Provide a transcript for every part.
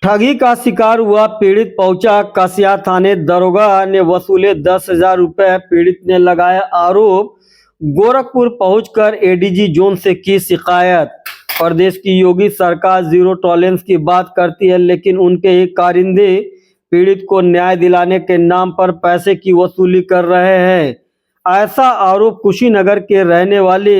ठगी का शिकार हुआ पीड़ित पहुंचा कसिया थाने। दरोगा ने वसूले 10,000 रुपए। पीड़ित ने लगाया आरोप। गोरखपुर पहुंचकर एडीजी जोन से की शिकायत। प्रदेश की योगी सरकार जीरो टॉलरेंस की बात करती है, लेकिन उनके ही कारिंदे पीड़ित को न्याय दिलाने के नाम पर पैसे की वसूली कर रहे हैं। ऐसा आरोप कुशीनगर के रहने वाले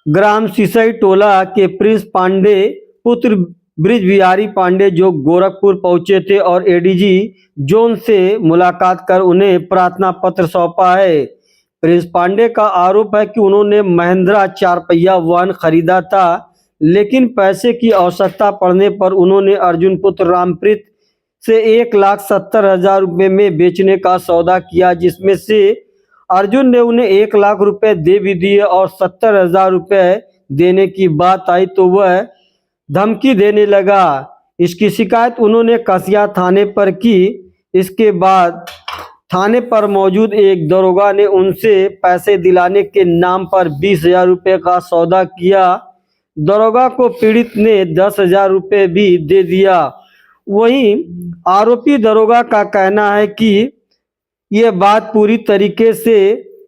ग्राम सिसई टोला के प्रिंस पांडे पुत्र ब्रिज बिहारी पांडे जो गोरखपुर पहुंचे थे और एडीजी जोन से मुलाकात कर उन्हें प्रार्थना पत्र सौंपा है। प्रिंस पांडे का आरोप है कि उन्होंने महिंद्रा 4 पहिया वाहन खरीदा था, लेकिन पैसे की आवश्यकता पड़ने पर उन्होंने अर्जुन पुत्र रामप्रीत से 1,70,000 रुपये में बेचने का सौदा किया, जिसमें से अर्जुन ने उन्हें 1 लाख रुपए दे भी दिए और 70,000 रुपये देने की बात आई तो वह धमकी देने लगा। इसकी शिकायत उन्होंने कसिया थाने पर की। इसके बाद थाने पर मौजूद एक दरोगा ने उनसे पैसे दिलाने के नाम पर 20,000 रुपये का सौदा किया। दरोगा को पीड़ित ने 10,000 रुपये भी दे दिया। वहीं आरोपी दरोगा का कहना है कि ये बात पूरी तरीके से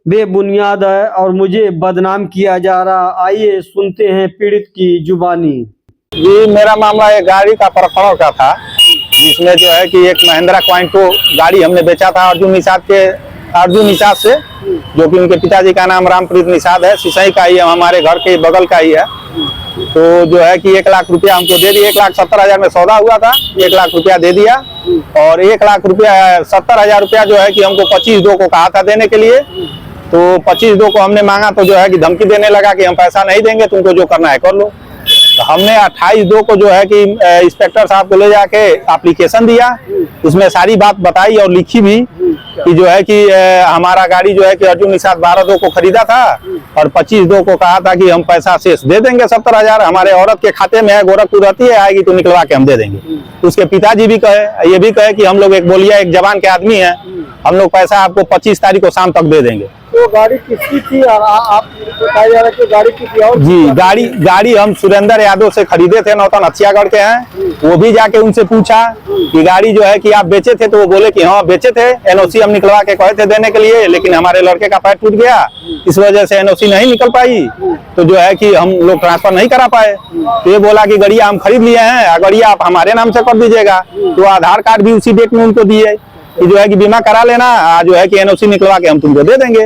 बेबुनियाद है और मुझे बदनाम किया जा रहा। आइए सुनते हैं पीड़ित की जुबानी। जी, मेरा मामला एक गाड़ी का प्रकरण का था, जिसमें जो है कि एक महिंद्रा क्वांटो गाड़ी हमने बेचा था अर्जुन निषाद से, जो कि उनके पिताजी का नाम रामप्रीत निषाद है, सिसई का ही है, हमारे घर के बगल का ही है। तो जो है कि 1 लाख रुपया हमको दे दिया। 1,70,000 में सौदा हुआ था, 1 लाख रुपया दे दिया और 1,70,000 रुपया जो है कि हमको 25/2 को कहा था देने के लिए। तो 25/2 को हमने मांगा तो जो है कि धमकी देने लगा कि हम पैसा नहीं देंगे, तुमको जो करना है कर लो। तो हमने 28/2 को जो है कि इंस्पेक्टर साहब को ले जाके एप्लीकेशन दिया, उसमें सारी बात बताई और लिखी भी कि जो है कि हमारा गाड़ी जो है कि अर्जुन निषाद 12/2 को खरीदा था और 25/2 को कहा था कि हम पैसा शेष दे देंगे 70,000 हमारे औरत के खाते में है, गोरखपुर रहती है, आएगी तो निकलवा के हम दे देंगे। उसके पिताजी भी कहे, ये भी कहे कि हम लोग एक बोलिया एक जवान के आदमी है, हम लोग पैसा आपको 25 तारीख को शाम तक दे देंगे। तो गाड़ी किसकी थी और आप बताया जा रहा है कि गाड़ी किसी और? जी, गाड़ी हम सुरेंद्र यादव से खरीदे थे, नौतन हथियागढ़ के हैं। वो भी जाके उनसे पूछा कि गाड़ी जो है कि आप बेचे थे, तो वो बोले कि हाँ बेचे थे, एनओसी हम निकलवा के कहे थे देने के लिए, लेकिन हमारे लड़के का पैर टूट गया, इस वजह से एनओसी नहीं निकल पाई, तो जो है कि हम लोग ट्रांसफर नहीं करा पाए। तो ये बोला कि गाड़िया हम खरीद लिए हैं, गाड़िया आप हमारे नाम से कर दीजिएगा। तो आधार कार्ड भी उसी डेट में उनको दिए कि जो है कि बीमा करा लेना, जो है कि एनओसी निकलवा के हम तुमको दे देंगे।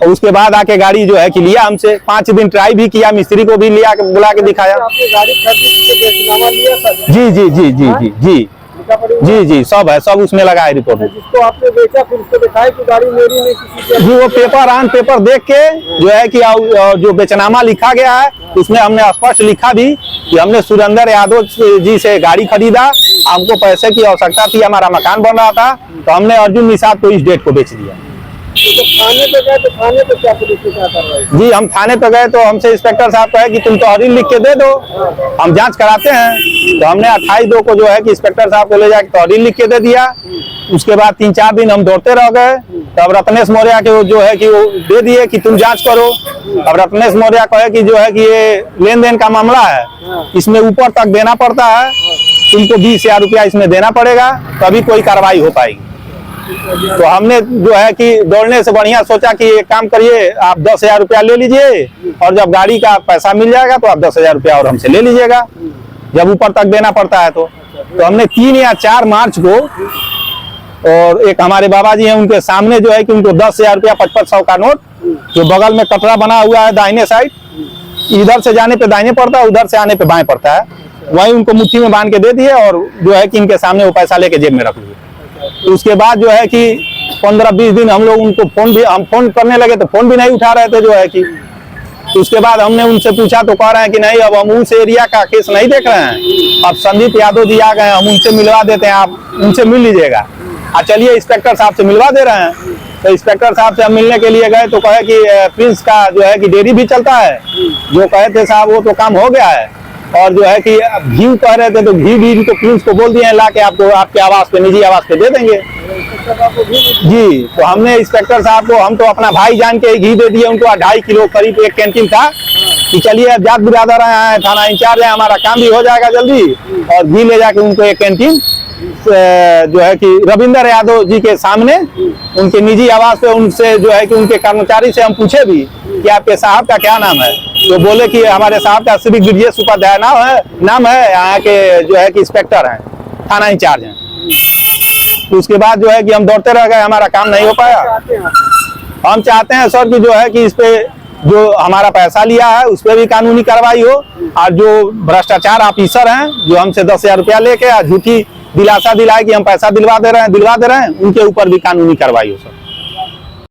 और उसके बाद आके गाड़ी जो है कि लिया हमसे, 5 दिन ट्राई भी किया, मिस्त्री को भी लिया के बुला के दिखाया। आपने गाड़ी खरीदने लिया था? जी, सब है, सब उसमें लगा है रिपोर्ट। जिसको आपने बेचा फिर उसको दिखाया कि गाड़ी मेरी नहीं किसी जी, वो पेपर देख के जो है कि जो बेचनामा लिखा गया है उसमें हमने स्पष्ट लिखा भी कि हमने सुरेंद्र यादव जी से गाड़ी खरीदा, हमको पैसे की आवश्यकता थी, हमारा मकान बन रहा था, तो हमने अर्जुन निषाद को इस डेट को बेच दिया। तो थाने पे गए तो थाने पे क्या पुलिस क्या कर रही है? जी, हम थाने पे गए तो हमसे इंस्पेक्टर साहब कहे कि तुम तहरीर लिख के दे दो, हम जांच कराते हैं। तो हमने 28/2 को जो है कि इंस्पेक्टर साहब को ले जाके तहरीर लिख के दे दिया। उसके बाद 3-4 दिन हम दौड़ते रह गए, तब रत्नेश मौर्य के जो है कि वो दे दिए कि तुम जांच करो। अब रत्नेश मौर्य कहे कि जो है कि ये लेन देन का मामला है, इसमें ऊपर तक देना पड़ता है, तुमको 20,000 रुपया इसमें देना पड़ेगा, तभी कोई कार्रवाई हो पाएगी। तो हमने जो है कि दौड़ने से बढ़िया सोचा कि एक काम करिए, आप 10,000 रुपया ले लीजिए और जब गाड़ी का पैसा मिल जाएगा तो आप 10,000 रुपया और हमसे ले लीजिएगा, जब ऊपर तक देना पड़ता है। तो हमने 3 या 4 मार्च को, और एक हमारे बाबा जी हैं, उनके सामने जो है कि उनको 10,000 रुपया 5500 का नोट, जो बगल में कटरा बना हुआ है दाहिने साइड, इधर से जाने पे दाहिने पड़ता है, उधर से आने पे बाएं पड़ता है, वही उनको मुट्ठी में बांध के दे दिए और जो है कि इनके सामने वो पैसा लेके जेब में रख लिए। तो उसके बाद जो है कि 15-20 दिन हम लोग उनको फोन करने लगे तो फोन भी नहीं उठा रहे थे जो है कि। तो उसके बाद हमने उनसे पूछा तो कह रहे हैं कि नहीं, अब हम उस एरिया का केस नहीं देख रहे हैं, अब संदीप यादव जी आ गए, हम उनसे मिलवा देते हैं, आप उनसे मिल लीजिएगा। चलिए इंस्पेक्टर साहब से मिलवा दे रहे हैं। तो इंस्पेक्टर साहब से हम मिलने के लिए गए तो कहे कि प्रिंस का जो है कि डेयरी भी चलता है, जो कहे थे साहब वो तो काम हो गया है, और जो है कि घी कह रहे थे, तो घी भी तो पुलिस को बोल दिए हैं ला के आपको आपके आवास पे, निजी आवास पे दे देंगे जी। तो हमने इंस्पेक्टर साहब को, हम तो अपना भाई जान के घी दे दिए उनको, 2.5 किलो करीब एक कैंटीन था कि चलिए अब जात बिरादर आए हैं, थाना इंचार्ज है, हमारा काम भी हो जाएगा जल्दी, और घी ले जाके उनको एक कैंटीन जो है कि रविंदर यादव जी के सामने उनके निजी आवास पे, उनसे जो है कि उनके कर्मचारी से हम पूछे भी कि आपके साहब का क्या नाम है, तो बोले कि हमारे साहब का श्री ब्रजेश उपाध्याय नाम है, यहाँ के जो है कि इंस्पेक्टर हैं, थाना इंचार्ज हैं। तो उसके बाद जो है कि हम दौड़ते रह गए, हमारा काम नहीं हो पाया। हम चाहते हैं सर कि जो है कि इस पे जो हमारा पैसा लिया है उस पर भी कानूनी कार्रवाई हो, और जो भ्रष्टाचार ऑफिसर हैं जो हमसे 10,000 रुपया लेके झूठी दिलासा दिलाए कि हम पैसा दिलवा दे रहे हैं, उनके ऊपर भी कानूनी कार्रवाई हो सर।